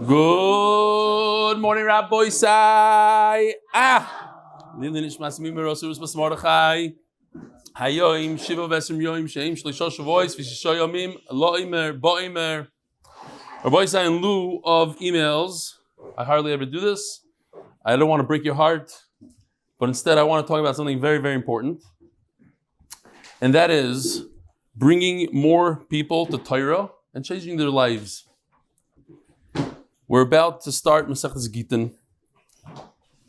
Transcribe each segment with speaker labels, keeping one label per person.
Speaker 1: Good morning, Rabbi Sai. Hayoim Shiva Vesrim Yoim Sheim Shlisha Shavois Vishisha Yomim Lo Imer Bo Imer. Rabbi Sai, in lieu of emails, I hardly ever do this. I don't want to break your heart, but instead I want to talk about something very, very important, and that is bringing more people to Torah and changing their lives. We're about to start Masechtas Gittin,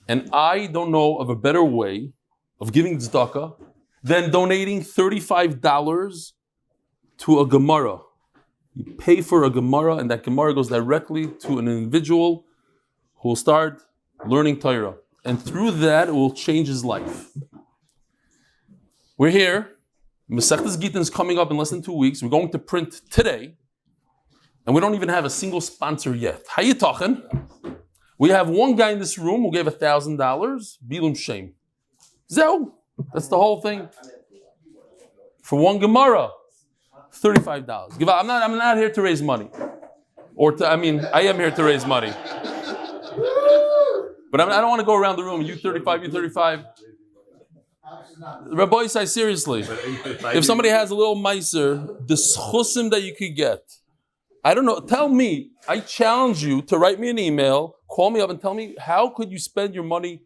Speaker 1: and I don't know of a better way of giving tzedakah than donating $35 to a Gemara. You pay for a Gemara, and that Gemara goes directly to an individual who will start learning Torah, and through that it will change his life. We're here. Masechtas Gittin is coming up in less than 2 weeks. We're going to print today. And we don't even have a single sponsor yet. How you talking? We have one guy in this room who gave $1,000. Bilum Shem. Zeo. That's the whole thing. For one Gemara, $35. I'm not here to raise money. I am here to raise money. But I don't want to go around the room. You 35, you 35. Rabbi Isai, seriously. If somebody has a little meiser, the schusim that you could get, I don't know. Tell me. I challenge you to write me an email, call me up and tell me how could you spend your money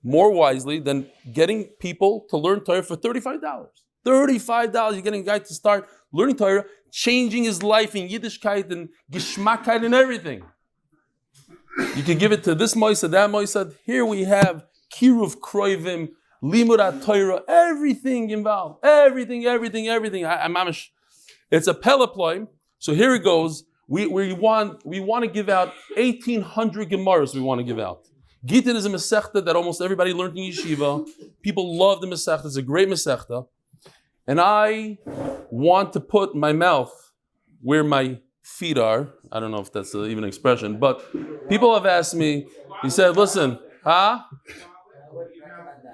Speaker 1: more wisely than getting people to learn Torah for $35. $35, you're getting a guy to start learning Torah, changing his life in Yiddishkeit and Geschmackkeit and everything. You can give it to this Moisad, that Moisad. Here we have Kiruv Kroivim, Limud Torah, everything involved. Everything. It's a peloploy. So here it goes. We want to give out 1,800 Gemaras. We want to give out. Gittin is a Masechta that almost everybody learned in Yeshiva. People love the Masechta. It's a great Masechta. And I want to put my mouth where my feet are. I don't know if that's even an expression, but people have asked me. He said, "Listen, huh?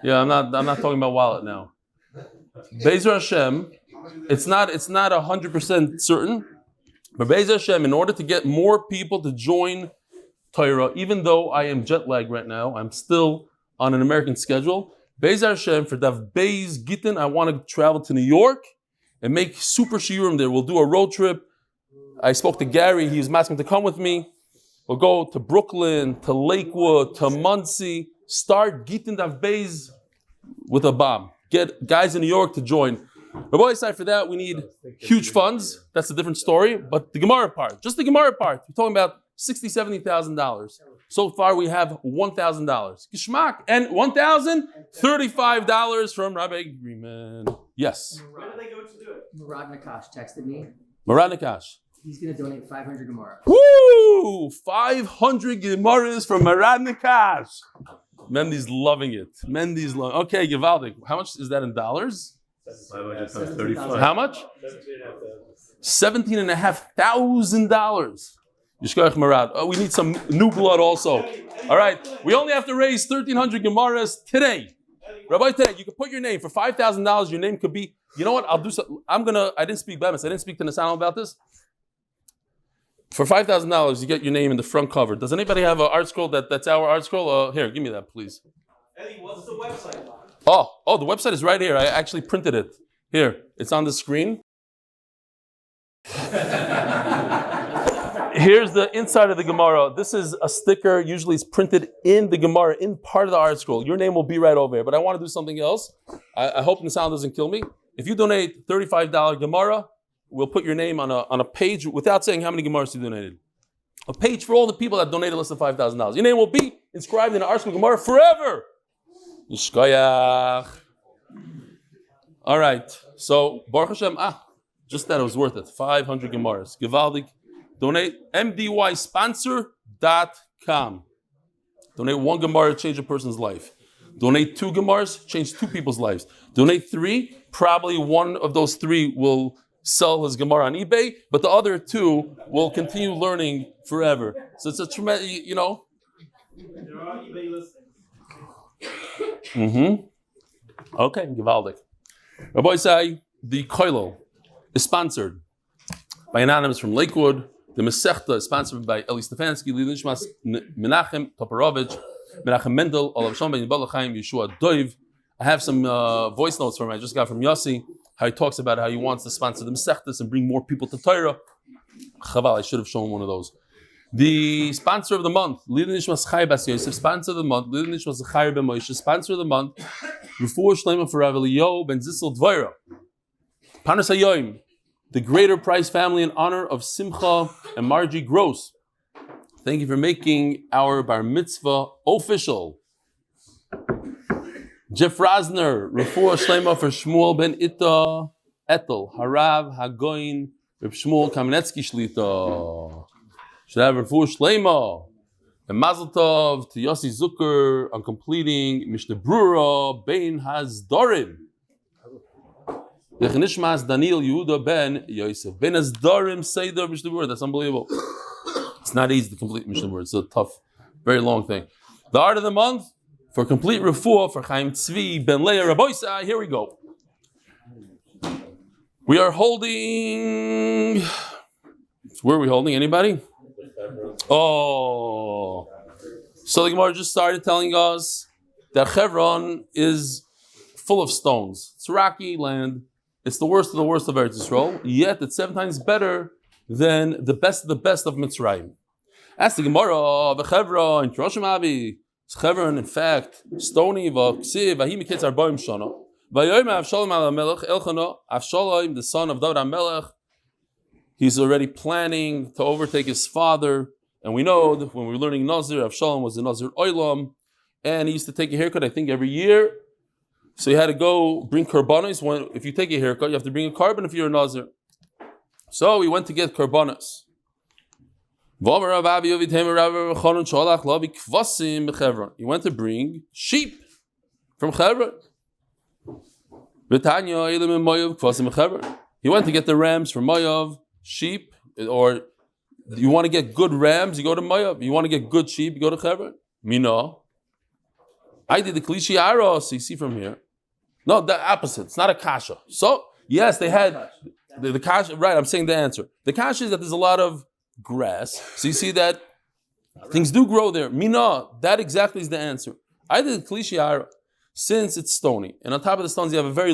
Speaker 1: Yeah, I'm not talking about wallet now. Be'ezer Hashem, it's not 100% certain." But Be'ez Hashem, in order to get more people to join Torah, even though I am jet lagged right now, I'm still on an American schedule. Be'ez Hashem, for Daf Beis Gittin, I want to travel to New York and make super shiurim there. We'll do a road trip. I spoke to Gary. He was asking to come with me. We'll go to Brooklyn, to Lakewood, to Monsey. Start Gittin Daf Beis with a bomb. Get guys in New York to join. But boy, aside for that, we need huge funds. That's a different story. But the Gemara part, just the Gemara part, we're talking about $60,000, $70,000. So far, we have $1,000. Geschmack. And $1,035 from Rabbi Greenman. Yes.
Speaker 2: Where do they go to do it?
Speaker 3: Murad Nakash texted me.
Speaker 1: Murad Nakash.
Speaker 3: He's going to donate 500 Gemara.
Speaker 1: Woo! 500 Gemaras from Murad Nakash. Mendy's loving it. Okay, Givaldik. How much is that in dollars?
Speaker 2: 500 times 35.
Speaker 1: How much? $17,500. Yishkoach Marad. Oh, we need some new blood also. All right. We only have to raise 1,300 Gemaras today. Rabbi, today, you can put your name for $5,000. Your name could be, you know what? I'll do so. I didn't speak Bemis. I didn't speak to Nassano about this. For $5,000, you get your name in the front cover. Does anybody have an art scroll that's our art scroll? Here, give me that, please.
Speaker 2: Eddie, what's the website?
Speaker 1: Oh, the website is right here. I actually printed it. Here, it's on the screen. Here's the inside of the Gemara. This is a sticker. Usually it's printed in the Gemara, in part of the art scroll. Your name will be right over here. But I want to do something else. I hope the sound doesn't kill me. If you donate $35 Gemara, we'll put your name on a page without saying how many Gemaras you donated. A page for all the people that donated less than $5,000. Your name will be inscribed in the art scroll Gemara forever. Yishkoyach. All right. So, Baruch Hashem, just that it was worth it. 500 Gemaras. Givaldik. Donate mdysponsor.com. Donate one Gemara, change a person's life. Donate 2 Gemaras, change 2 people's lives. Donate 3, probably one of those 3 will sell his Gemara on eBay, but the other 2 will continue learning forever. So it's a tremendous,
Speaker 2: There are eBay listings.
Speaker 1: Okay, Givaldik. Rabbi Isai, the Koilo is sponsored by Anonymous from Lakewood, The Masechta is sponsored by Eli Stefansky, Menachem Toporowitz, Menachem Mendel, Olav Shom Ben Yebelach Yeshua Doiv. I have some voice notes from him I just got from Yossi, how he talks about how he wants to sponsor the Masechtas and bring more people to Torah. Chaval, I should have shown one of those. The sponsor of the month, Zissel, sponsor of the month, sponsor of the month, Refuah Shleimah for Rav Eli ben Zissel Devorah. Panas Hayoim, the greater prize family in honor of Simcha and Margie Gross. Thank you for making our bar mitzvah official. Jeff Rosner, Refuah Shleimah for Shmuel ben Itta, Ettil, HaRav, HaGaon, Reb Shmuel, Kamenetsky, Shlita. Should have Refuah Shleimah. And Mazel Tov to Yossi Zucker on completing Mishnah Brura Bein Hazdorim. Nishmas Daniel Yehuda ben Yosef. Bein Hazdorim Seder Mishnah Brura. That's unbelievable. It's not easy to complete Mishnah Brura. It's a tough, very long thing. The art of the month for complete Refuah for Chaim Tzvi ben Leah Raboisa. Here we go. We are holding. Where are we holding? Anybody? Oh, so the Gemara just started telling us that Hebron is full of stones. It's rocky land. It's the worst of Eretz Yisrael. Yet it's 7 times better than the best of Mitzrayim. Ask the Gemara, the Hebron in Rosh Avi. Hebron, in fact, stony. Avshalom, the son of David HaMelech, he's already planning to overtake his father. And we know that when we were learning Nazir, Avshalom was a Nazir Oilam, and he used to take a haircut, I think, every year. So he had to go bring karbanos. If you take a haircut, you have to bring a carbon if you're a Nazir. So he went to get karbanos. He went to bring sheep from Hebron. He went to get the rams from Moav, sheep, or you want to get good rams, you go to Moav. You want to get good sheep, you go to Hebron. Mino. I did the klishi aros, you see from here. No, the opposite. It's not a kasha. So, yes, they had the kasha, right, I'm saying the answer. The kasha is that there's a lot of grass. So you see that things do grow there. Mino, that exactly is the answer. I did the klishi aros, since it's stony. And on top of the stones, you have a very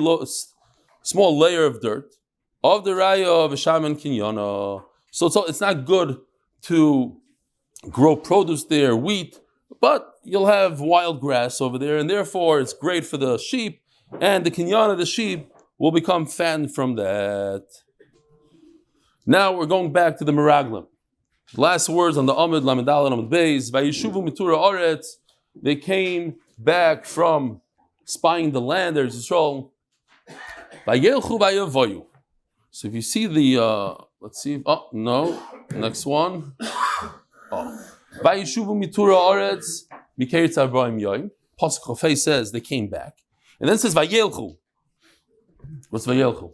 Speaker 1: small layer of dirt. Of the raya of Sham and Kinyana. So it's not good to grow produce there, wheat, but you'll have wild grass over there, and therefore it's great for the sheep, and the Kinyana, the sheep, will become fattened from that. Now we're going back to the Meraglim. Last words on the Amud Lamedal and Amud Beis. Vayishuvu mitura oretz. They came back from spying the land. There's Yisrael. Vayelchu vayavoyu. So if you see the, let's see. Oh no, next one. Oh, vayishuvu mitura oretz mikeiritz arbaim yoyim. Pasuk Chofei says they came back, and then it says vayelchu. What's vayelchu?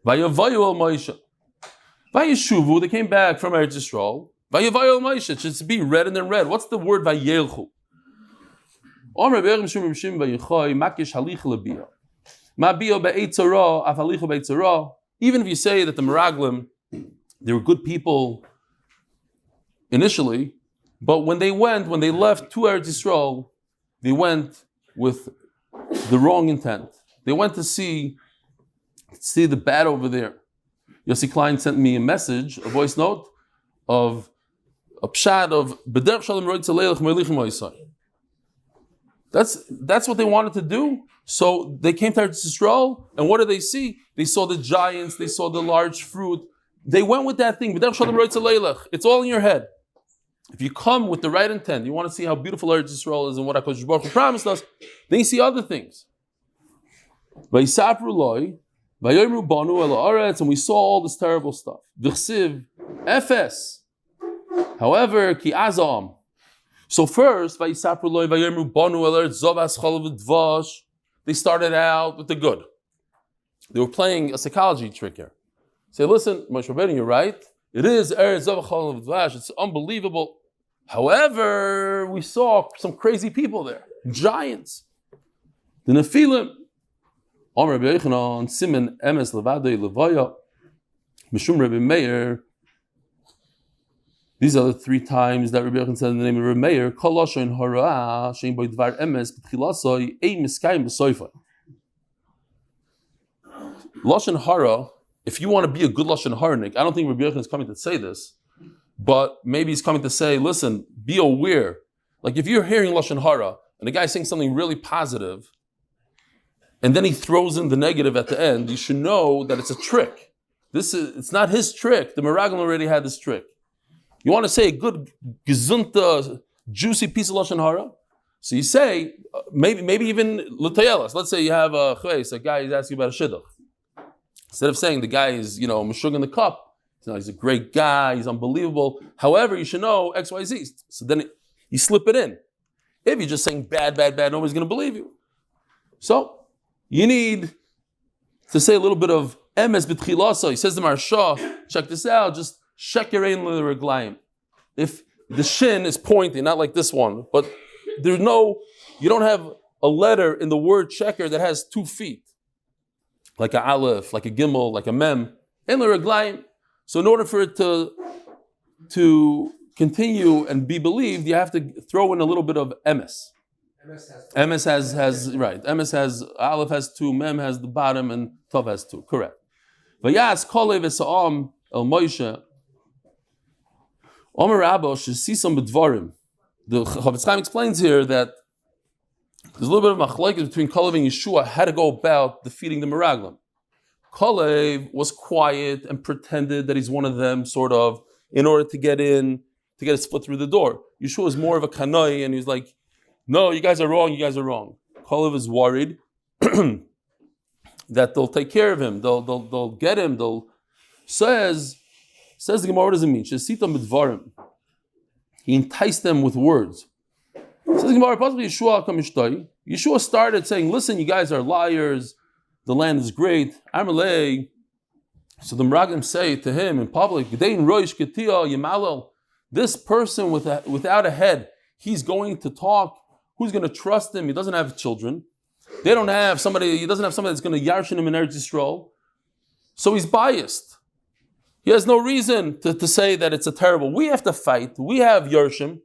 Speaker 1: Vayavoyu al Moshe. Vayishuvu, they came back from Eretz Yisrael. Vayavayu al Moshe, it should be red and then red. What's the word vayelchu? Omer be'erim shum shim vayichoy makish halich lebiyah. Ma'biyah be'eitzara af halichu be'eitzara. Even if you say that the Meraglim, they were good people initially, but when they left to Eretz Yisrael, they went with the wrong intent. They went to see the bad over there. Yossi Klein sent me a message, a voice note, of a pshat of B'derech Shalom Roitz Aleilach Me'elichem Ha'isai. That's what they wanted to do. So they came to Eretz Yisrael, and what did they see? They saw the giants, they saw the large fruit. They went with that thing. It's all in your head. If you come with the right intent, you want to see how beautiful Eretz Yisrael is and what HaKadosh Baruch Hu promised us, then you see other things. And we saw all this terrible stuff. However, ki azam. So first, they started out with the good. They were playing a psychology trick here. Say, listen, Moshe Rabbeinu, you're right. It is Eretz Zov Chalav Dvash. It's unbelievable. However, we saw some crazy people there, giants. The Nephilim. Omer Rabbi Yochanan, Simen Emes Levadei Levaya, Mishum Rabbi Meir. These are the 3 times that Rabbi Yochanan said in the name of Rabbi Meir, Kol lashon hara shein bo dvar emes b'tchilasoi ein miskayim b'soifai. Lashon hara, if you want to be a good lashon haranik, I don't think Rabbi Yochanan is coming to say this, but maybe he's coming to say, listen, be aware. Like if you're hearing lashon hara and the guy's saying something really positive, and then he throws in the negative at the end, you should know that it's a trick. It's not his trick. The Meraglim already had this trick. You want to say a good, gezunta, juicy piece of lashon hara? So you say, maybe even l'tayelas. Let's say you have a guy is asking about a shidduch. Instead of saying the guy is, meshug in the cup, he's a great guy, he's unbelievable. However, you should know X, Y, Z. So then you slip it in. If you're just saying bad, nobody's going to believe you. So you need to say a little bit of emes b'tchilasa. He says to Maharsha, check this out, just shekerein l'reglayim. If the shin is pointing, not like this one, but you don't have a letter in the word sheker that has 2 feet. Like a aleph, like a gimel, like a mem, in the reglayim. So in order for it to continue and be believed, you have to throw in a little bit of emes. Emes has right. Emes has aleph has 2, mem has the bottom, and tov has 2. Correct. Vayas kolev esa'am el Moshe. Omer Rabbo shesisam b'dvarim. The Chavetz Chaim explains here that there's a little bit of machlokes between Kalev and Yeshua how to go about defeating the Meraglim. Kalev was quiet and pretended that he's one of them, sort of, in order to get in, to get his foot through the door. Yeshua is more of a kanoi, and he's like, no, you guys are wrong, Kalev is worried that they'll take care of him, they'll get him, says the Gemara, what does it mean? Shesitam b'dvarim. He enticed them with words. Says the Gemara, possibly Yeshua started saying, listen, you guys are liars, the land is great. Amalei. So the Meraglim say to him in public, this person without a head, he's going to talk. Who's going to trust him? He doesn't have children. He doesn't have somebody that's going to yarshin him in Eretz Yisrael. So he's biased. He has no reason to say that it's a terrible. We have to fight. We have Yershim.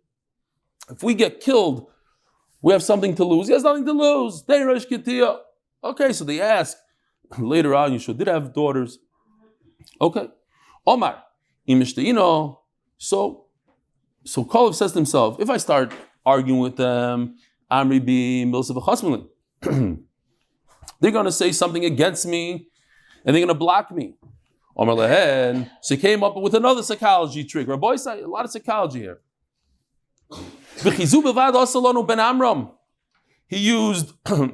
Speaker 1: If we get killed, we have something to lose. He has nothing to lose. Okay, so they ask. Later on, Yeshua did have daughters. Okay. Omar. So Kalev says to himself, if I start arguing with them, they're going to say something against me, and they're going to block me. Omar lehen. So he came up with another psychology trick. Rabbi say a lot of psychology here. He used a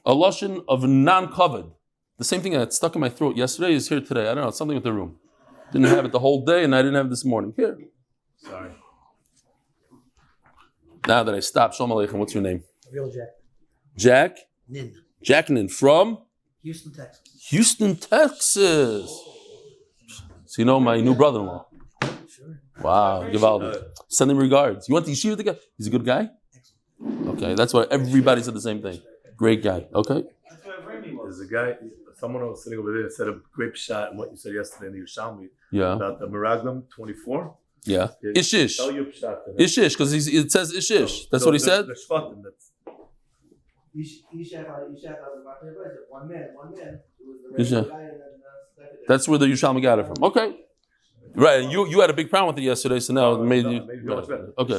Speaker 1: lashon of non-covered. The same thing that stuck in my throat yesterday is here today. I don't know, it's something with the room. Didn't have it the whole day, and I didn't have it this morning. Here.
Speaker 2: Sorry.
Speaker 1: Now that I stopped, Shalom Aleichem, what's your name?
Speaker 3: Real Jack.
Speaker 1: Jack?
Speaker 3: Nin.
Speaker 1: Jack Nin from?
Speaker 3: Houston, Texas.
Speaker 1: Houston, Texas. So you know my new brother-in-law.
Speaker 3: Sure.
Speaker 1: Wow, Givaldi. Send him regards. You went to yeshiva together? He's a good guy? Okay, that's why everybody said the same thing. Great guy. Okay.
Speaker 2: That's what Remy was.
Speaker 4: There's a guy, someone was sitting over there and said a great shot in what you said yesterday in the Yerushalmi
Speaker 1: Yeah.
Speaker 4: about the Meraglim 24.
Speaker 1: Yeah. Ishish.
Speaker 4: Tell your shot.
Speaker 1: Ishish, because it says Ishish. That's what he said?
Speaker 4: The Shvatim, that's
Speaker 3: One man.
Speaker 1: That's where the Yushalmi got it from. Okay. Right, and you had a big problem with it yesterday, so now it made you...
Speaker 4: maybe much better.
Speaker 1: Okay.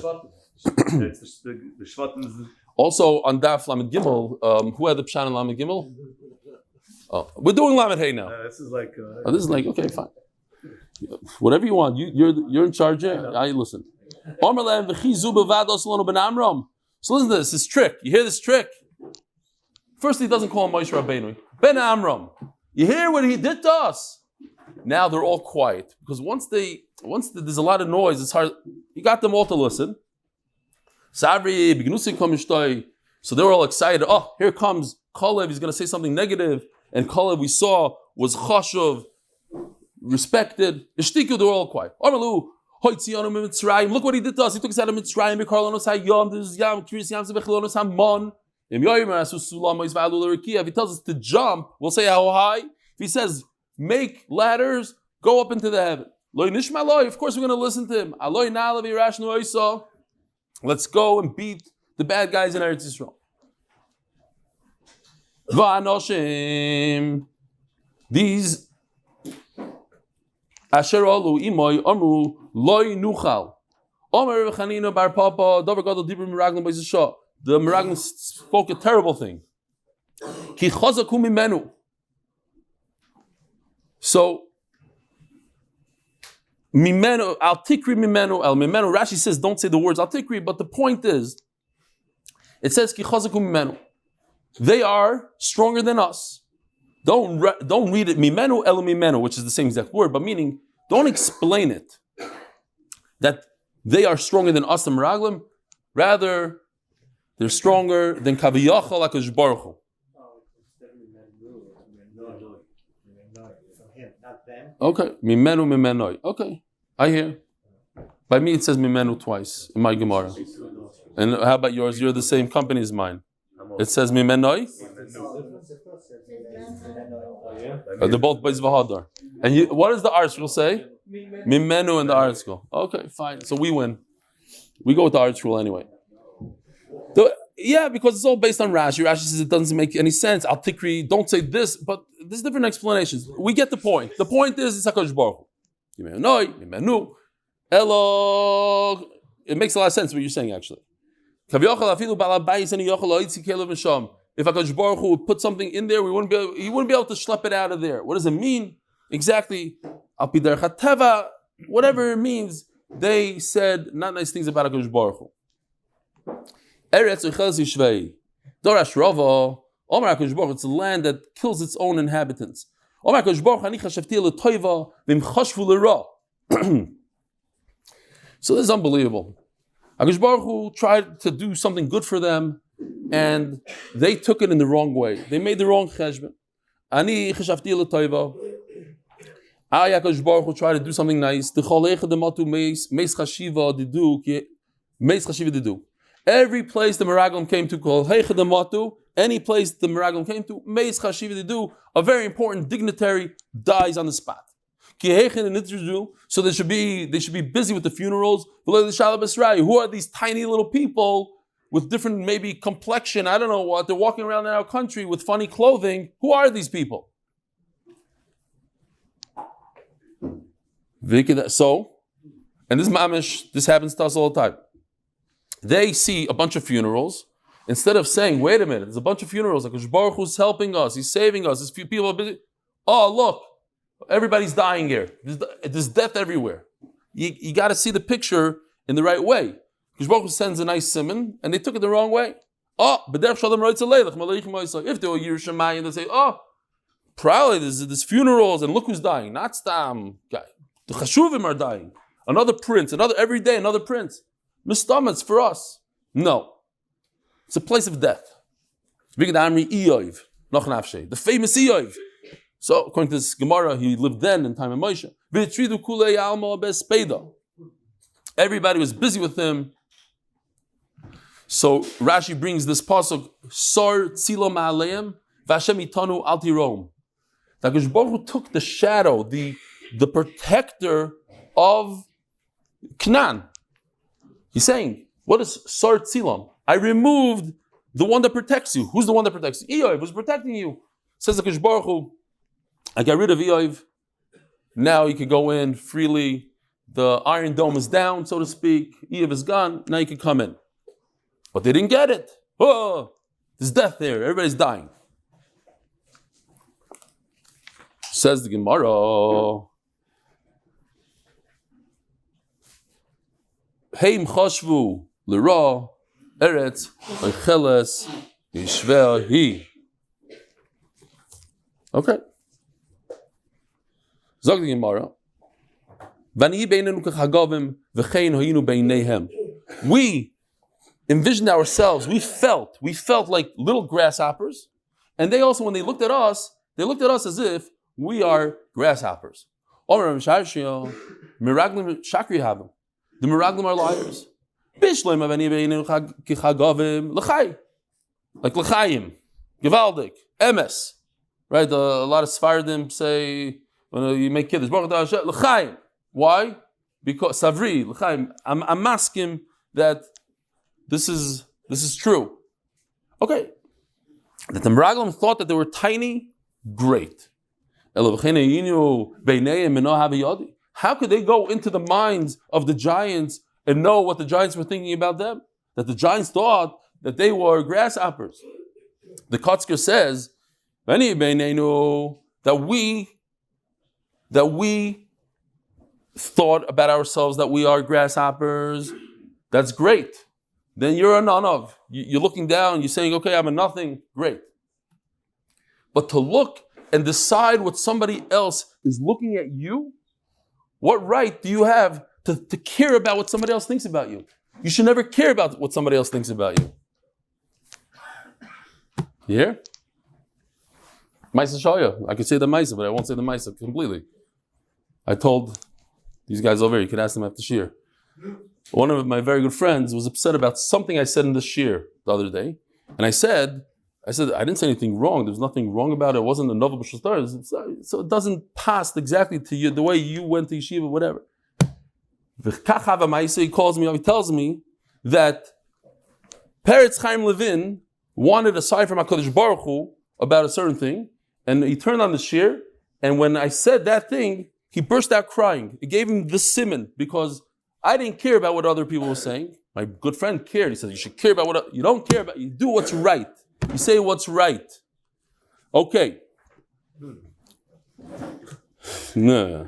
Speaker 4: The Shvatim is...
Speaker 1: Also, on Daf Lamed Gimel, who had the Pshan in Lamed Gimel? Oh, we're doing Lamed Hey now.
Speaker 4: This is like...
Speaker 1: This is like, okay, fine. Whatever you want. You're in charge here. I listen. So listen to this. This trick. You hear this trick? First, he doesn't call him Moshe Rabbeinu. Ben Amram. You hear what he did to us? Now they're all quiet because once there's a lot of noise, it's hard. You got them all to listen. So they were all excited. Oh, here comes Kalev. He's going to say something negative. And Kalev, we saw, was chashuv, respected. Ishtiku, they were all quiet. Look what he did to us. He took us out of Mitzrayim. If he tells us to jump, we'll say how high. If he says, make ladders, go up into the heaven. Loi nishma loi. Of course, we're going to listen to him. Aloi na'alavi rashnu oisa. Let's go and beat the bad guys in Eretz Yisrael. Va'anoshim. These Asher Olu Imoy Amru Loi Nuchal. Omer Chanina Bar Papa Dover Gadol Dibur Meraglim Beis Shah. The Meraglim spoke a terrible thing. Ki Chazaku Mimenu. So Mimenu Al Tikri Mimenu Al Mimenu. Rashi says don't say the words Al Tikri, but the point is, it says Ki Chazaku Mimenu. They are stronger than us. Don't read it Mimenu El Mimenu, which is the same exact word, but meaning don't explain it that they are stronger than us, the Meraglim. Rather, they're stronger than Kaviyachal HaKadosh Baruch Hu. Okay, Mimenu Mimenoi. Okay, I hear. By me, it says Mimenu twice in my Gemara. And how about yours? You're the same company as mine. It says Mimenoi. They're both Beis V'Hadar. And what does the article say? Mimenu in the article. Okay, fine. So we win. We go with the article anyway. Yeah, because it's all based on Rashi. Rashi says it doesn't make any sense. Al Tikri, don't say this, but there's different explanations. We get the point. The point is it's HaKadosh Baruch Hu. Mimenu. Elo. It makes a lot of sense what you're saying actually. If HaKadosh Baruch Hu would put something in there, he wouldn't be able to schlep it out of there. What does it mean? Exactly. Whatever it means, they said not nice things about HaKadosh Baruch Hu. Eretz Ucheles Yishvei. Dorash Rava. Omar HaKadosh Baruch Hu, it's a land that kills its own inhabitants. Omar HaKadosh Baruch Hu, Ani chashavti l'toiva v'im chashvu l'ra. So this is unbelievable. HaKadosh Baruch Hu tried to do something good for them, and they took it in the wrong way. They made the wrong cheshbon. Ani chashavti l'toiva. HaKadosh Baruch Hu tried to do something nice. Every place the Meraglim came to, any place the Meraglim came to, a very important dignitary dies on the spot. So they should be busy with the funerals. Who are these tiny little people with different maybe complexion? I don't know what. They're walking around in our country with funny clothing. Who are these people? So, and this mamish, this happens to us all the time. They see a bunch of funerals. Instead of saying, wait a minute, there's a bunch of funerals. Like Baruch Hu's helping us. He's saving us. There's few people are busy. Oh, look. Everybody's dying here. There's death everywhere. You got to see the picture in the right way. Because Baruch Hu sends a nice simon, and they took it the wrong way. Oh, if they were Yerushalayim, they say, oh, probably there's funerals, and look who's dying. Not Stam guy. The Chashuvim are dying. Another prince, every day, another prince. Mistama, it's for us. No. It's a place of death. The famous Eoiv. So, according to this Gemara, he lived then in time of Moshe. Everybody was busy with him. So, Rashi brings this pasuk, Sar tzilo ma'aleim, v'Hashem itanu al tirom. That HaKadosh Baruch Hu took the shadow, the protector of Canaan. He's saying, what is Sar tzilom? I removed the one that protects you. Who's the one that protects you? Eoiv was protecting you. Says HaKadosh Baruch Hu, I got rid of Eoiv. Now you can go in freely. The Iron Dome is down, so to speak. Eoiv is gone. Now you can come in. But they didn't get it. Oh, there's death there. Everybody's dying. Says the Gemara. Heim chashvu l'ra eretz oicheles yishveh hi. Okay. Zog the Gemara. We envisioned ourselves, we felt like little grasshoppers, and they also, when they looked at us as if we are grasshoppers. The Meraglim are liars. Like L'chaim, Gevaldik, Emes. Right? A lot of Sfardim say, when you make kiddush, L'chaim. Why? Because Savri, L'chaim, I'm asking that this is true. Okay. That the Meraglim thought that they were tiny, great. How could they go into the minds of the giants and know what the giants were thinking about them? That the giants thought that they were grasshoppers. The Kotzker says that we thought about ourselves that we are grasshoppers. That's great. Then you're a none of. You're looking down, you're saying, okay, I'm a nothing, great. But to look and decide what somebody else is looking at you, what right do you have to care about what somebody else thinks about you? You should never care about what somebody else thinks about you. You hear? Maisa Shaya. I could say the Maisa, but I won't say the Maisa completely. I told these guys over here, you can ask them after Shir. One of my very good friends was upset about something I said in the Shir the other day. And I said, I didn't say anything wrong. There's nothing wrong about it. It wasn't a novel b'shultar. So it doesn't pass exactly to you the way you went to yeshiva, whatever. He calls me up, he tells me that Peretz Chaim Levin wanted a sign from HaKadosh Baruch Hu about a certain thing, and he turned on the shir, and when I said that thing, he burst out crying. It gave him the simon, because I didn't care about what other people were saying. My good friend cared. He said, you should care about what you don't care about. You do what's right. You say what's right. Okay. No.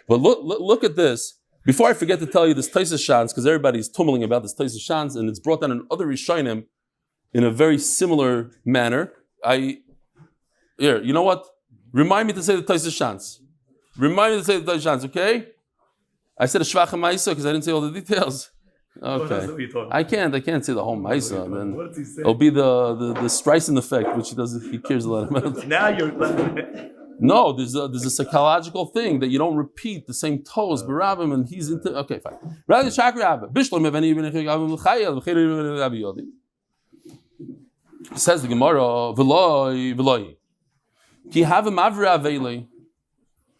Speaker 1: But look at this. Before I forget to tell you this Taisa Shans, because everybody's tumbling about this Taisa Shans, and it's brought down in other Rishonim in a very similar manner. You know what? Remind me to say the Taisa Shans. Remind me to say the Taisa Shans, okay? I said a Shvacha Maisa because I didn't say all the details. Okay. I can't say the whole Maisa.
Speaker 4: What does he say?
Speaker 1: It'll be the Streisand effect, which he cares a lot about.
Speaker 4: Now you're...
Speaker 1: No, there's a psychological thing that you don't repeat the same toes, Barabim, and he's into. Okay, fine. Says the Gemara,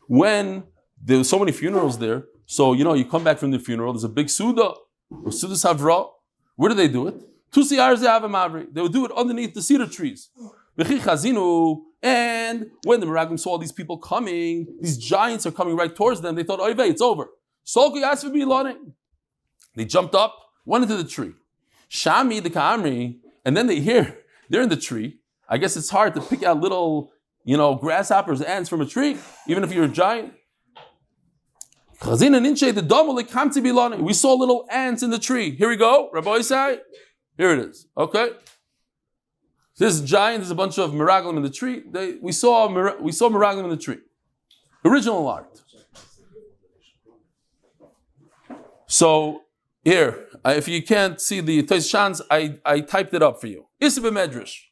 Speaker 1: when there were so many funerals there, so you come back from the funeral, there's a big Suda, or Suda Savra. Where do they do it? They would do it underneath the cedar trees. And when the Meraglim saw these people coming, these giants are coming right towards them, they thought, oh, it's over. They jumped up, went into the tree. Shami the Ka'amri, and then they're in the tree. I guess it's hard to pick out little, grasshoppers, ants from a tree, even if you're a giant. We saw little ants in the tree. Here we go, Rabbi Isai. Here it is. Okay. This giant, there's a bunch of Meraglim in the tree. We saw Meraglim in the tree. Original art. So here, if you can't see the Tais Shans, I typed it up for you. Issa Medrash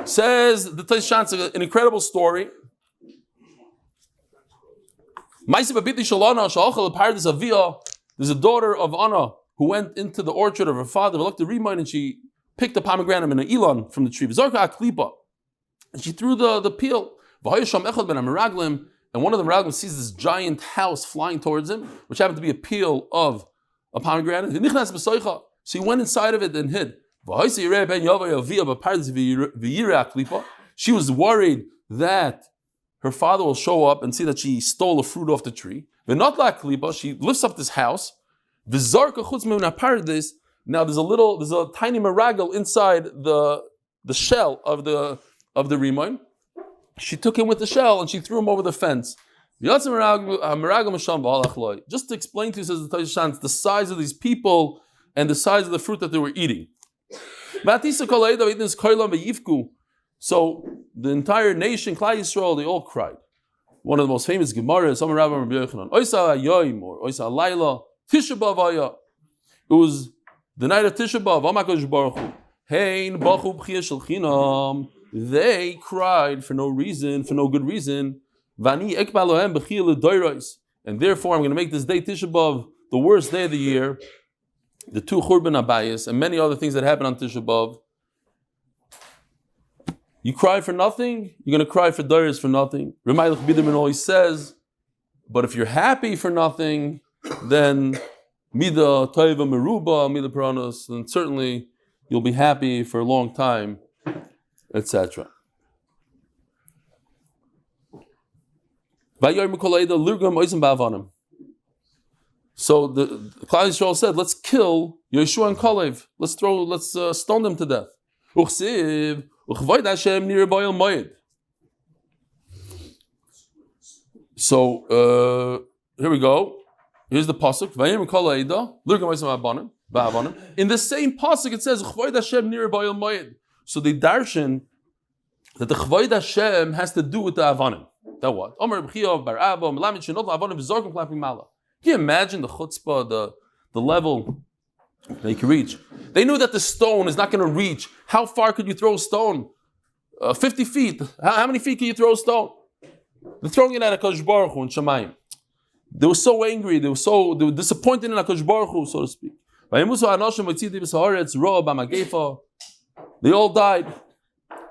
Speaker 1: says the Tais Shans, an incredible story. There's a daughter of Anna who went into the orchard of her father, looked at Remind, and she picked a pomegranate and an elon from the tree. And she threw the peel. And one of the Meraglim sees this giant house flying towards him, which happened to be a peel of a pomegranate. So he went inside of it and hid. She was worried that her father will show up and see that she stole a fruit off the tree. She lifts up this house. Now there's a tiny Meragel inside the shell of the Rimon. She took him with the shell and she threw him over the fence. Just to explain to you, says the Tais Shans, the size of these people and the size of the fruit that they were eating. So the entire nation, Klal Yisrael, they all cried. One of the most famous Gemaras, it was the night of Tisha B'Av. They cried for no reason, for no good reason. And therefore, I'm going to make this day Tisha B'Av the worst day of the year. The two Churban Abayis and many other things that happen on Tisha B'Av. You cry for nothing, you're going to cry for Dairis for nothing. Ramaylich Biderman always says, but if you're happy for nothing, then Mida Taiva Meruba, Mida Paranos, then certainly you'll be happy for a long time, etc. So the Klal Yisrael said, let's kill Yeshua and Kalev. Let's stone them to death. So here we go. Here's the pasuk. In the same pasuk it says, so they darshan that the Chvoid Hashem has to do with the Avanim. That what? Can you imagine the chutzpah, the level they can reach? They knew that the stone is not going to reach. How far could you throw a stone? 50 feet. How many feet can you throw a stone? They're throwing it at HaKadosh Baruch Hu in Shemayim. They were so angry. They were disappointed in HaKadosh Baruch Hu, so to speak. They all died.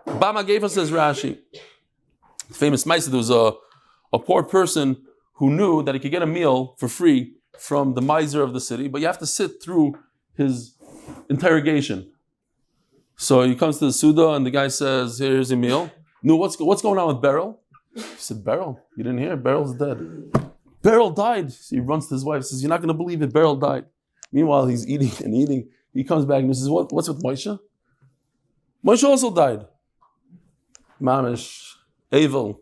Speaker 1: Bama Gefa, says Rashi. The famous Maisa, there was a poor person who knew that he could get a meal for free from the miser of the city, but you have to sit through his interrogation. So he comes to the Suda and the guy says, here's your meal. No, what's going on with Beryl? He said, Beryl? You didn't hear? Beryl's dead. Beryl died. So he runs to his wife, says, you're not going to believe it, Beryl died. Meanwhile, he's eating and eating. He comes back and he says, what's with Moshe? Moshe also died. Mamish, evil.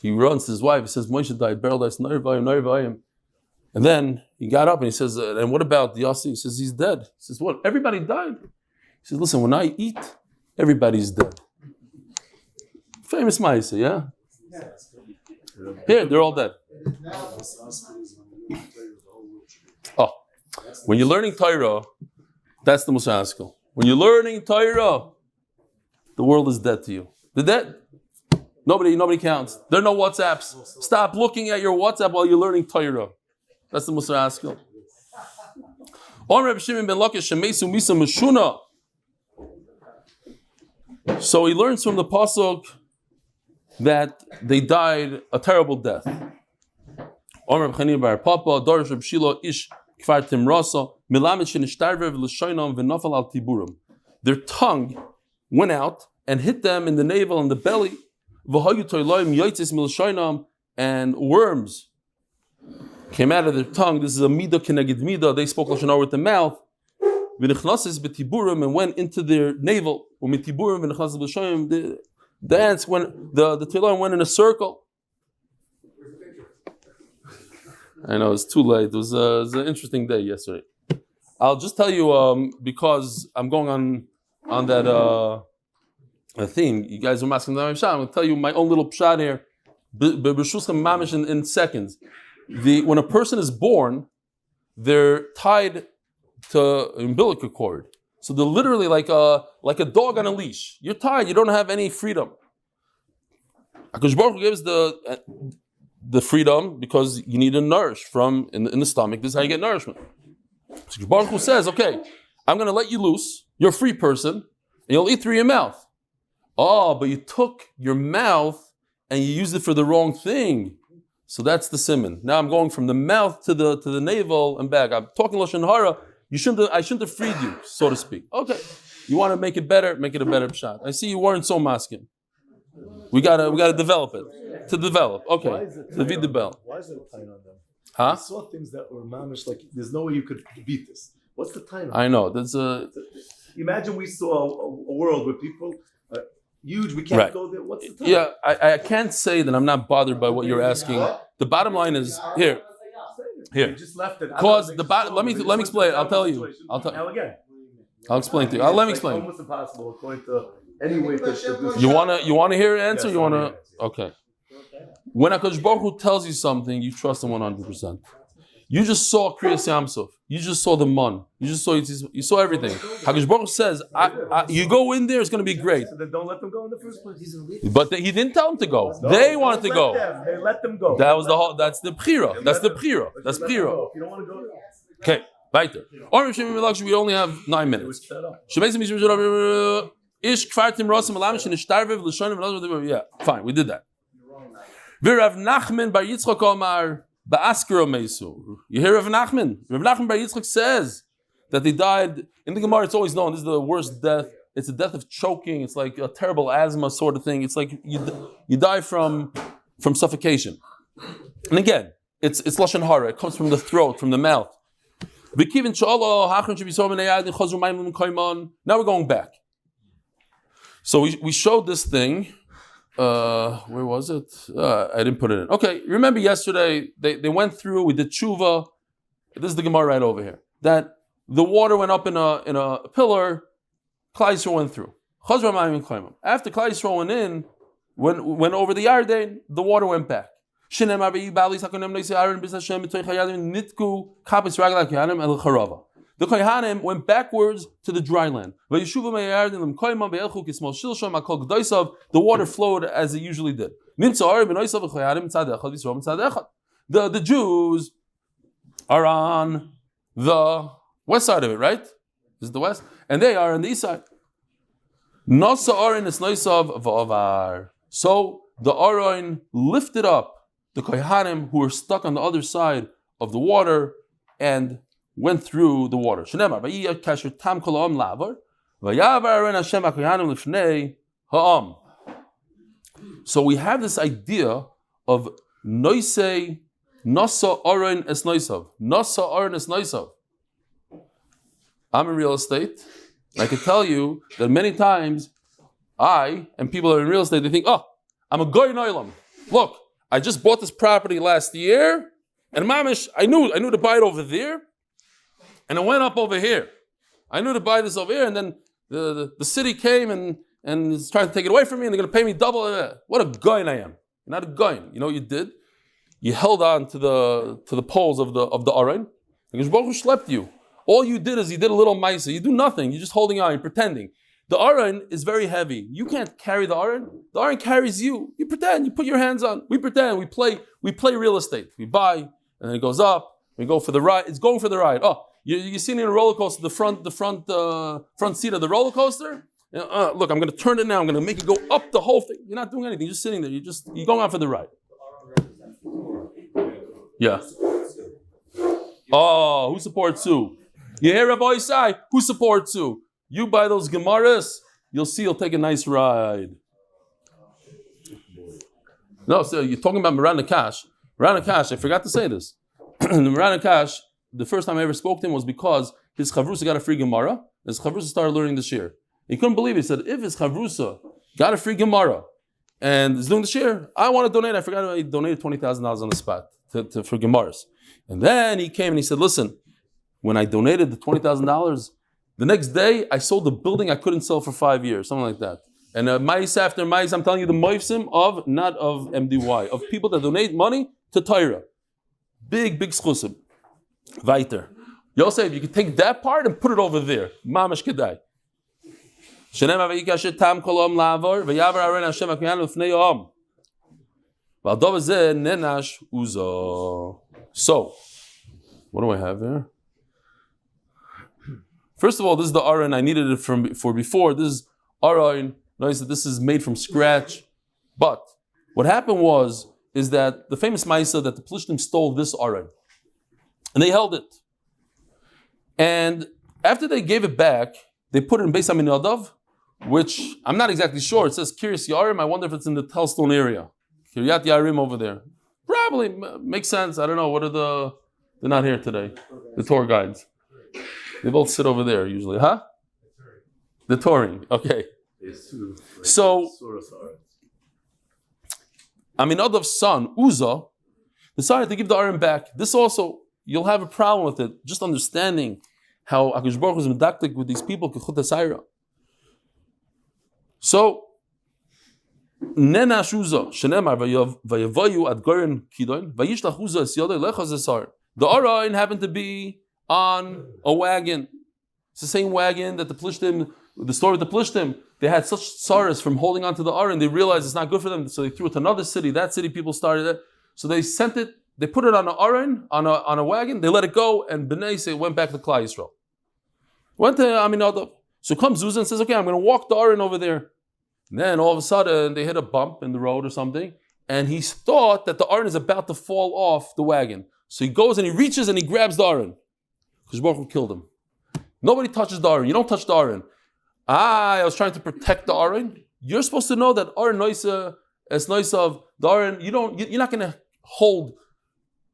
Speaker 1: He runs to his wife. He says, Moshe died. Beryl died. And then he got up and he says, and what about Yossi? He says, he's dead. He says, what? Everybody died. He says, listen, when I eat, everybody's dead. Famous Maisa, yeah? Here, they're all dead. Oh, when you're learning Torah, that's the Musaskel. When you're learning Torah, the world is dead to you. They're dead. Nobody counts. There are no WhatsApps. Stop looking at your WhatsApp while you're learning Torah. That's the Musar Askel. So he learns from the pasuk that they died a terrible death. Their tongue went out and hit them in the navel and the belly. And worms came out of their tongue. This is a midah keneged midah. They spoke lashon hara with the mouth. And went into their navel. The ants went. The Tilayim went in a circle. I know it's too late. It was an interesting day yesterday. I'll just tell you because I'm going on that. A theme. You guys are asking I'm going to tell you my own little pshat here. In seconds. When a person is born, they're tied to umbilical cord. So they're literally like a dog on a leash. You're tied. You don't have any freedom. HaKadosh Baruch Hu gives the freedom because you need to nourish from in the stomach. This is how you get nourishment. So HaKadosh Baruch Hu says, okay, I'm going to let you loose. You're a free person, and you'll eat through your mouth. Oh, but you took your mouth and you used it for the wrong thing. So that's the siman. Now I'm going from the mouth to the navel and back. I'm talking lashon hara. I shouldn't have freed you, so to speak. Okay. You want to make it better, make it a better shot. I see you weren't so masking. We gotta develop it. To develop. Okay. David the bell.
Speaker 4: Why is there a time on them?
Speaker 1: Huh?
Speaker 4: I saw things that were mamish like there's no way you could beat this. What's the time on
Speaker 1: I know. That's
Speaker 4: Imagine we saw a world where people huge, we can't go there. What's the time?
Speaker 1: Yeah, I can't say that I'm not bothered by what you're asking. The bottom line is here.
Speaker 4: You just left it.
Speaker 1: Cause the bottom. Let me explain. I'll tell you.
Speaker 4: Now again.
Speaker 1: I'll explain to you. Let me explain.
Speaker 4: It's almost impossible according to any way to do.
Speaker 1: You wanna hear an answer?
Speaker 4: Yes,
Speaker 1: You wanna? Okay. When HaKadosh Baruch Hu tells you something, you trust him 100%. You just saw Kriyas Yamsuf. You just saw the Mun. You saw everything. HaKadosh Baruch Hu says, you go in there, it's going to be great.
Speaker 4: So then don't let them go in the first place.
Speaker 1: But he didn't tell them to go. They wanted to go.
Speaker 4: They let them go.
Speaker 1: That was that's the Bchira. That's the Bchira. That's Bchira.
Speaker 4: If you don't want to go,
Speaker 1: Okay, weiter. We only have 9 minutes. Yeah, fine, we did that. V'Rav Nachman bar Yitzchak Omar, Ba'askara Meisu. You hear Rav Nachman? Rav Nachman Bar Yitzchak says that they died, in the Gemara it's always known, this is the worst death. It's a death of choking, it's like a terrible asthma sort of thing. It's like you die from suffocation. And again, it's Lashon Hara, it comes from the throat, from the mouth. Now we're going back. So we showed this thing. Where was it? I didn't put it in. Okay, remember yesterday they went through. We did tshuva. This is the Gemara right over here. That the water went up in a pillar. Klal Yisrael went through. After Klal Yisrael went over the Yarden, the water went back. The Kohanim went backwards to the dry land. The water flowed as it usually did. The Jews are on the west side of it, right? This is the west. And they are on the east side. So the Aron lifted up the Kohanim who were stuck on the other side of the water and went through the water. So we have this idea of Noisei Nasa Aron es Noisav. Nasa Aron es Noisav. I'm in real estate. I can tell you that many times and people are in real estate, they think, oh, I'm a goy noilam. Look, I just bought this property last year, and mamish, I knew to buy it over there, and it went up over here. I knew to buy this over here, and then the city came and is trying to take it away from me, and they're going to pay me double. What a goy I am. You're not a goy. You know what you did? You held on to the poles of the Aron, because Baruch Hu schlepped you. All you did is you did a little maisa. You do nothing. You're just holding on. You're pretending. The Aron is very heavy. You can't carry the Aron. The Aron carries you. You pretend. You put your hands on. We pretend. We play real estate. We buy, and then it goes up. We go for the ride. It's going for the ride. Oh, you seen in a roller coaster the front seat of the roller coaster. Look, I'm going to turn it now. I'm going to make it go up the whole thing. You're not doing anything. You're just sitting there. You're going out for the ride. Yeah. Oh, who supports who? You hear Rav Eli? Who supports who? You buy those Gemaras, you'll see you'll take a nice ride. No, so you're talking about Moran Nakash. Moran Nakash, I forgot to say this. Moran Nakash, the first time I ever spoke to him was because his Chavrusa got a free Gemara. His Chavrusa started learning this year. He couldn't believe it. He said, if his Chavrusa got a free Gemara and is doing this year, I want to donate. I forgot I donated $20,000 on the spot for Gemaras. And then he came and he said, listen, when I donated the $20,000, the next day I sold a building I couldn't sell for 5 years, something like that. And mais after mais, I'm telling you the moifsim of, not of MDY, of people that donate money to Torah. Big schusim. Weiter. Yosef, you can take that part and put it over there. Mamash kedai. So, what do I have here? First of all, this is the Aron I needed it for before. This is Aron. Notice that this is made from scratch. But what happened is that the famous Maisa that the Plishtim stole this Aron. And they held it. And after they gave it back, they put it in Beis Aminadav, which I'm not exactly sure. It says Kiryas Yarim. I wonder if it's in the Telstone area. Kiryat Yarim over there. Probably makes sense. I don't know. They're not here today. The tour guides. They both sit over there usually, huh? The touring, okay. So, Aminadav's son, Uzzah, decided to give the Aron back. This also, you'll have a problem with it, just understanding how HaKadosh Baruch Hu is medactic with these people, Kechut HaSayra. So, Nenash Uzzah, Shenemar, Vayavayu ad Goren Kidon, Vayishlach Uzzah es Yodai Lecha Zesar. The Aron happened to be on a wagon. It's the same wagon that the Plishtim, the story of the Plishtim, they had such sorrows from holding on to the Aron, they realized it's not good for them, so they threw it to another city. That city people started it. So they sent it, they put it on an Aron, on a wagon, they let it go, and Bnei say went back to Klal Yisrael. Went to Aminadav. So comes Zuzah and says, okay, I'm going to walk the Aron over there. And then all of a sudden, they hit a bump in the road or something, and he thought that the Aron is about to fall off the wagon. So he goes and he reaches and he grabs the Aron. Because Baruch Hu killed him. Nobody touches the Aron. You don't touch the Aron. I was trying to protect the Aron. You're supposed to know that Aron Noisa, as Noisa of the Aron, you're not going to hold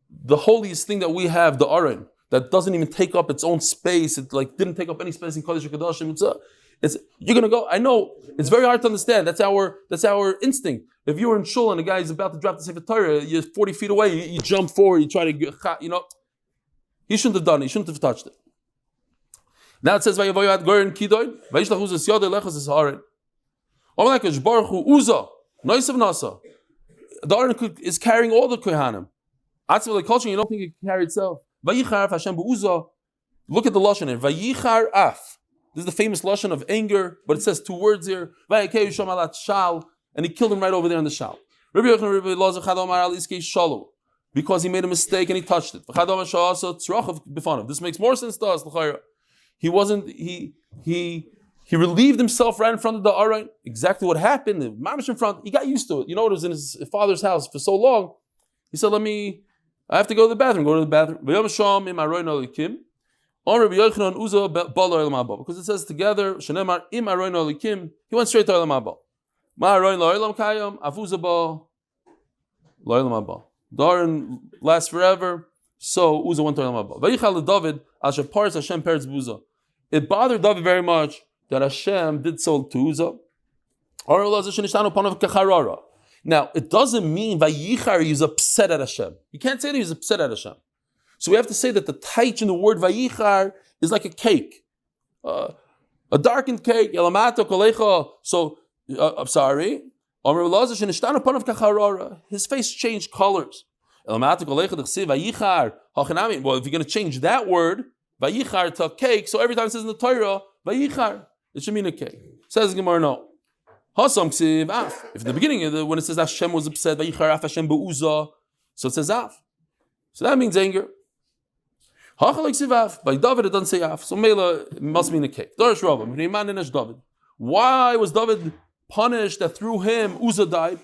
Speaker 1: the holiest thing that we have, the Aron, that doesn't even take up its own space. It didn't take up any space in Kodesh HaKadoshim. You're going to go. I know it's very hard to understand. That's our instinct. If you were in shul and the guy is about to drop the Sefer Torah, you're 40 feet away. You jump forward. You try to He shouldn't have done it. He shouldn't have touched it. Now it says Vayavoyu ad Goren Kidoin Vayishlach Uzas Yodei Lechas Es Haaron. Omelakash Baruch Hu Uza Noisav Nasa. The Aron is carrying all the Kohanim. Atzvah Lekolchin, you don't think it can carry itself. Vayichar Hashem B'Uza. Look at the lashon here. Vayichar Af. This is the famous lashon of anger, but it says two words here. Vayikei Yisham Alat Shal, and he killed him right over there in the Shal. Because he made a mistake and he touched it. This makes more sense to us. He relieved himself right in front of the Aron. Exactly what happened. The mamish in front. He got used to it. It was in his father's house for so long. He said, I have to go to the bathroom. Go to the bathroom. Because it says together, he went straight to Olam Haba. The Aron lasts forever, so Uzzah went to Olam Haba. It bothered David very much that Hashem did so to Uzzah. Now, it doesn't mean Vayichar he was upset at Hashem. You can't say that he was upset at Hashem. So we have to say that the taich in the word Vayichar is like a cake. A darkened cake. So, I'm sorry. His face changed colors. Well, if you're going to change that word, Vayichar to cake, so every time it says in the Torah, Vayichar, it should mean a cake. Says Gemara, no. If in the beginning, when it says Hashem was upset, Vayichar af Hashem be'uza, so it says af. So that means anger. By David, it doesn't say af. So Mela, it must mean a cake. Why was David punished that through him Uzzah died?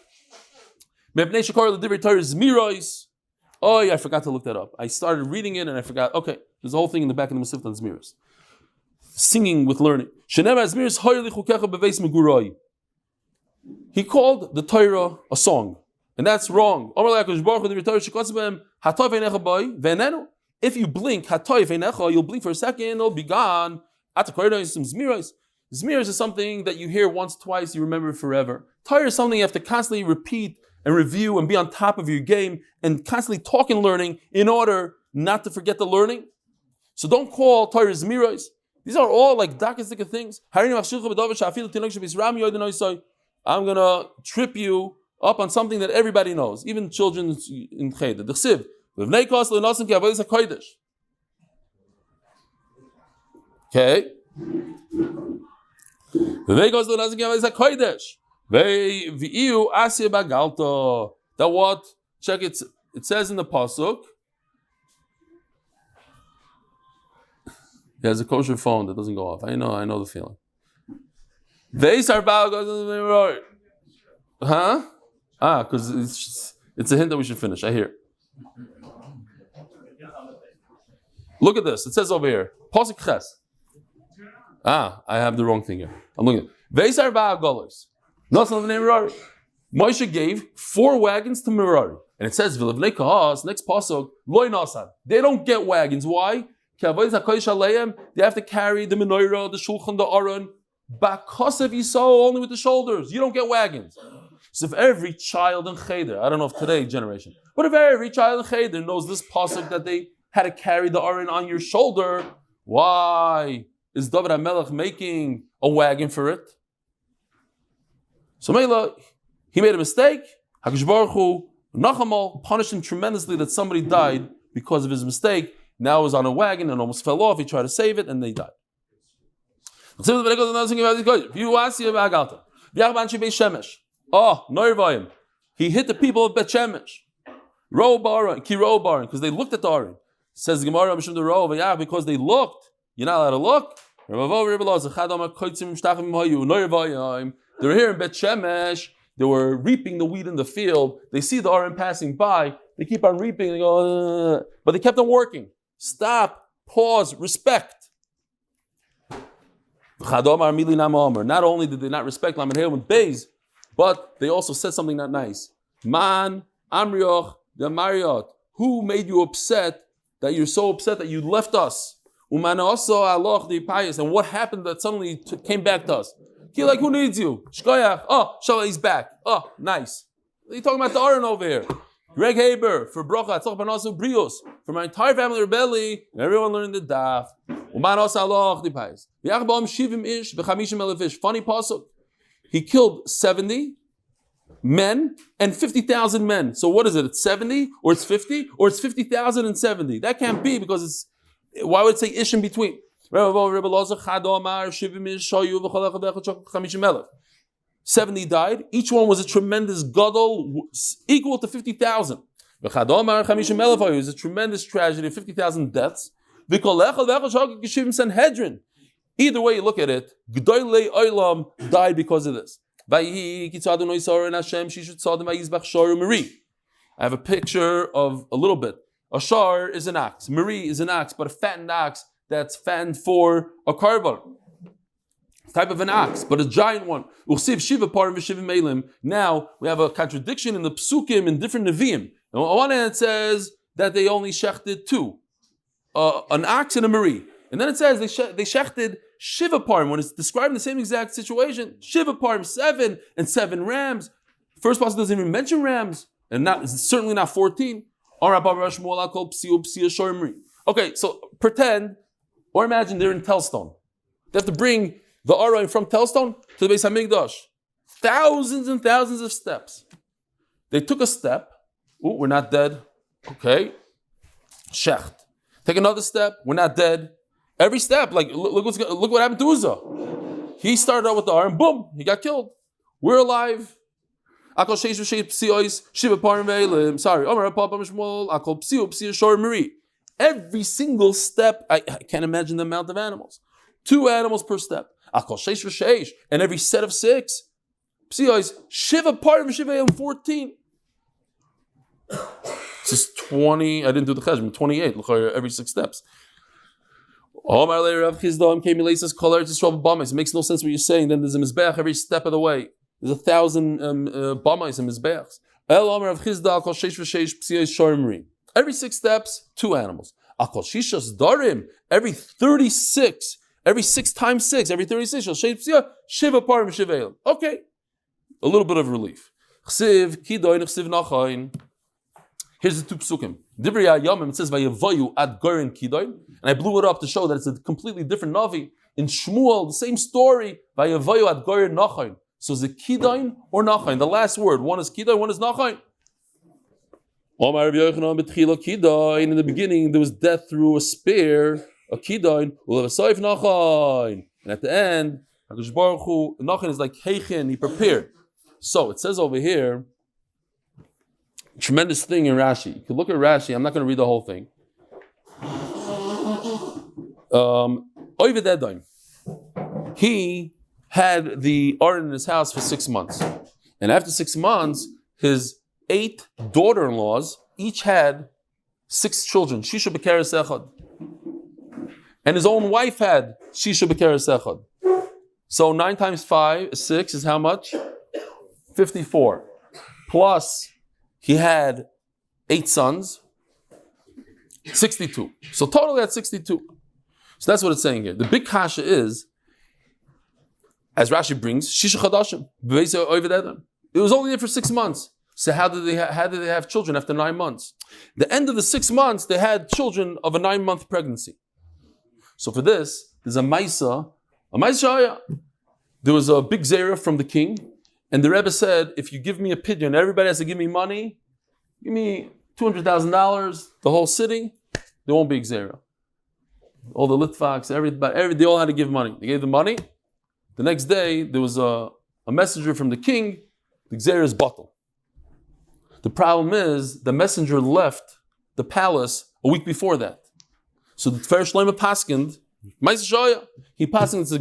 Speaker 1: Oh, yeah, I forgot to look that up. I started reading it and I forgot. Okay, there's a whole thing in the back of the Masifta on Zmiris. Singing with learning. He called the Torah a song. And that's wrong. If you blink, you'll blink for a second, it'll be gone. Zmiris is something that you hear once, twice, you remember forever. Torah is something you have to constantly repeat and review and be on top of your game and constantly talk and learning in order not to forget the learning. So don't call Torah Zmiros. These are all like dakistic things. I'm going to trip you up on something that everybody knows, even children in Cheder. Okay. That what? Check it. It says in the pasuk. He has a kosher phone that doesn't go off. I know the feeling. Huh? Because it's a hint that we should finish. I hear. Look at this. It says over here. Pasuk ches. I have the wrong thing here. I'm looking. Veisar ba'agolos. Nothing of the name Merari. Moshe gave 4 wagons to Merari. And it says, V'levnei kahas, next pasuk, loy nasan. They don't get wagons. Why? They have to carry the menorah, the shulchan, the aron. Ba'kosav yisrael, only with the shoulders. You don't get wagons. So if every child in Cheder, I don't know if today generation, but if every child in Cheder knows this pasuk that they had to carry the aron on your shoulder, why is David HaMelech making a wagon for it? So Mela, he made a mistake. HaKadosh Baruch Hu, Nachamal, punished him tremendously that somebody died because of his mistake. Now he was on a wagon and almost fell off. He tried to save it and they died. Oh, Noirvayim. He hit the people of Bet Shemesh. Kirobaran, because they looked at the Aron. Says the Gemara, because they looked. You're not allowed to look. They were here in Bet Shemesh. They were reaping the wheat in the field. They see the Aron passing by. They keep on reaping. They go, but they kept on working. Stop, pause, respect. Not only did they not respect Amud Beis, but they also said something not nice. Man, Amrioch, the Mariot, who made you upset that you're so upset that you left us? And what happened that suddenly came back to us? Like, who needs you? Shkoyach. Oh, Shala, he's back. Oh, nice. What are you talking about the Aron over here? Greg Haber, for Brocha, Tzach Panasu Brios, for my entire family, Rebelli, everyone learning the Daf. Funny pasuk. He killed 70 men and 50,000 men. So what is it? It's 70 or it's 50 or it's 50,000 and 70. That can't be because it's, why would it say ish in between? 70 died. Each one was a tremendous gadol equal to 50,000. It was a tremendous tragedy, 50,000 deaths. Sanhedrin. Either way you look at it, G'dolei Olam died because of this. I have a picture of a little bit. A shar is an ox. Marie is an ox, but a fattened ox that's fattened for a carbon. Type of an ox, but a giant one. Now we have a contradiction in the psukim in different neviim. On one hand it says that they only shechted two, an ox and a marie. And then it says they shechted shiva parim when it's describing the same exact situation. Shiva parim, 7 and 7 rams. First passage doesn't even mention rams, and certainly not 14. Okay, so pretend or imagine they're in Telstone. They have to bring the Aron from Telstone to the Beis HaMikdash. Thousands and thousands of steps. They took a step. Ooh, we're not dead. Okay. Shecht. Take another step. We're not dead. Every step, like look what happened to Uzzah. He started out with the Aron, boom, he got killed. We're alive. Every single step, I can't imagine the amount of animals. 2 animals per step. And every set of 6. Shiva part of Shiva 14. This is 20. I didn't do the cheshbon. 28. Every 6 steps. It makes no sense what you're saying. Then there's a mizbeach every step of the way. There's 1,000 bamais and mizbeachs. Every 6 steps, 2 animals. Every 36. Every 6 times 6, every 36. Okay. A little bit of relief. Here's the 2 psukim. Devorah Yomim, it says Vayevayu ad Gorin Kidoin, and I blew it up to show that it's a completely different navi. In Shmuel, the same story. Vayevayu ad Gorin Nachain. So is it Kidoin or Nachain? The last word. One is Kidoin, one is Nachain. In the beginning, there was death through a spear, a Kidoin, and at the end, HaKadosh Baruch Hu, Nachain is like Heichin, he prepared. So it says over here, tremendous thing in Rashi. You can look at Rashi. I'm not going to read the whole thing. Oived Edom. He had the Aron in his house for 6 months. And after 6 months, his 8 daughter-in-laws each had 6 children. Shisha B'keres Echad. And his own wife had Shisha B'keres Echad. So 9 times 5 is 6 is how much? 54. Plus he had 8 sons, 62. So totally had 62. So that's what it's saying here. The big kasha is, as Rashi brings, Shisha Chadashim. It was only there for 6 months. So how did they have children after 9 months? The end of the 6 months, they had children of a 9-month pregnancy. So for this, there's a Maisa Shaya. There was a big zera from the king. And the Rebbe said, if you give me a pidyon, everybody has to give me money. Give me $200,000, the whole city. There won't be Xera. All the Litvaks, everybody, they all had to give money. They gave the money. The next day, there was a messenger from the king. The Xera is bottle. The problem is, the messenger left the palace a week before that. So the Tfer Shleimah paskind, he paskind, it's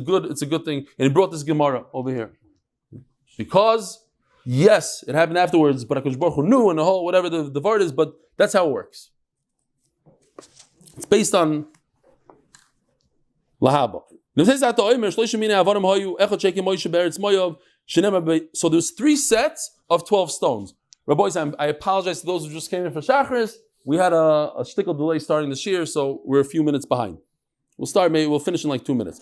Speaker 1: a good thing. And he brought this Gemara over here. Because Yes, it happened afterwards, but HaKadosh Baruch Hu knew and the whole, whatever the word is, but that's how it works. It's based on Lahaba. So there's 3 sets of 12 stones. Rabbi, I apologize to those who just came in for Shacharis. We had a shtickle delay starting this year, so we're a few minutes behind. We'll finish in like 2 minutes.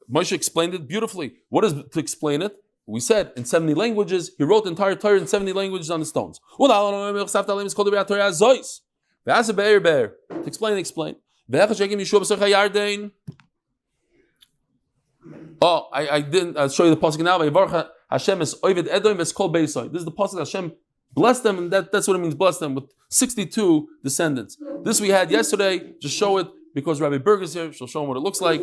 Speaker 1: Moshe explained it beautifully. What is to explain it? We said in 70 languages. He wrote the entire Torah in 70 languages on the stones. To explain. Oh, I didn't. I'll show you the pasuk now. Hashem is oived edom v'skol beisoy. This is the pasuk. Hashem blessed them, and that's what it means. Bless them with 62 descendants. This we had yesterday. Just show it because Rabbi Berg is here. She'll show him what it looks like.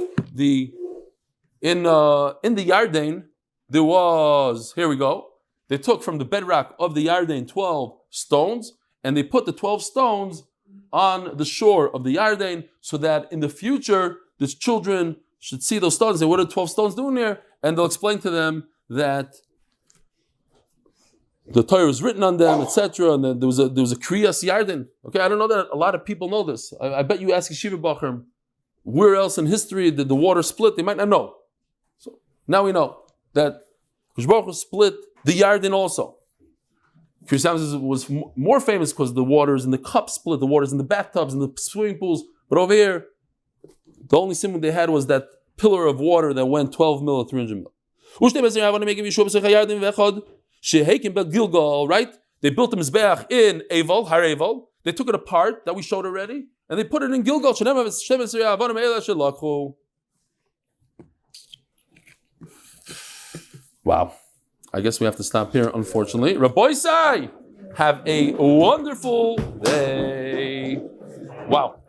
Speaker 1: In the Yarden, there was, here we go. They took from the bedrock of the Yarden 12 stones, and they put the 12 stones on the shore of the Yarden, so that in the future, the children should see those stones. Say, what are 12 stones doing here? And they'll explain to them that the Torah was written on them, etc. And then there was a Kriyas Yarden. Okay, I don't know that a lot of people know this. I bet you ask Yeshiva Bachar, where else in history did the water split? They might not know. So now we know that Kosh Baruch Hu split the Yarden also. Kriyas was more famous because the waters in the cups split, the waters in the bathtubs and the swimming pools. But over here, the only symbol they had was that pillar of water that went 12 mil or 300 mil. Right? They built the Mizbeach in Eval, HaRav. They took it apart, that we showed already, and they put it in Gilgal. Wow. I guess we have to stop here, unfortunately. Rabbi Sai, have a wonderful day. Wow.